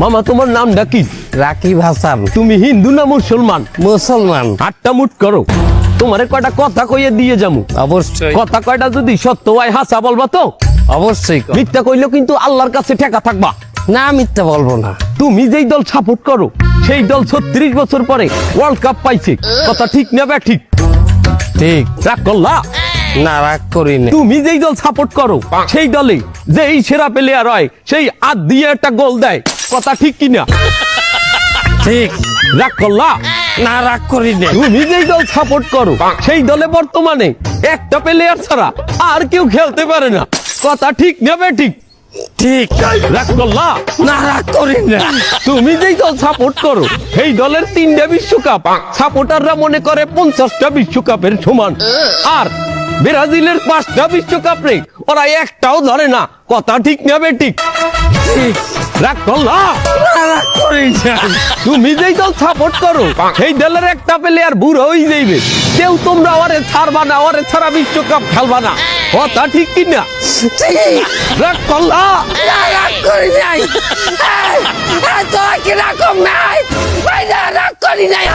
মামা তোমার নামটা কি? রাকিব হাসান। তুমি হিন্দু না মুসলমান? মুসলমান। আটটা মুট করো, তোমারে কয়টা কথা কইয়ে দিয়ে যামু। অবশ্যই কথা কয়টা যদি সত্য হয় হাসা বলবা তো? অবশ্যই কর। মিথ্যা কইলেও কিন্তু আল্লাহর কাছে ঠেকা থাকবা। না মিথ্যা বলবো না। তুমি যেই দল সাপোর্ট করো সেই দল 36 বছর পরে ওয়ার্ল্ড কাপ পাইছে, কথা ঠিক না বে ঠিক? ঠিক। রাগ করলা? না রাগ করি না। তুমি যেই দল সাপোর্ট করো সেই দলে যেই সেরা প্লেয়ার হয় সেই আদ দিয়ে একটা গোল দেয়, কথা ঠিক কিনা? ঠিক। রাগ করলা? না রাগ করি না। তুমি যেই দল সাপোর্ট করো সেই দলে বর্তমানে একটা প্লেয়ার ছাড়া আর কেউ খেলতে পারে না, কথা ঠিক না বে ঠিক? ঠিক। রাগ করলা? না রাগ করি না। তুমি যেই দল সাপোর্ট করো সেই দলের 3টা বিশ্বকাপ সাপোর্টাররা মনে করে 50টা বিশ্বকাপের সমান, আর ব্রাজিলের 5টা বিশ্বকাপ রে ওরা একটাও ধরে না, কথা ঠিক না বে ঠিক? ঠিক। রাগ করলা? না রাগ করি না। তুমি যেই দল সাপোর্ট করো সেই দলের একটা প্লেয়ার বুড়ো হয়ে যাইবে, কেউ তোমরা ওরে ছাড়বা না, ওরে ছাড়া বিশ্বকাপ খেলবা না, কথা ঠিক কিনা? ঠিক। রাগ করলা? না রাগ করি নাই। এই, এই, তোরা কি রাগ নাই? এই, না, রাগ করি নাই।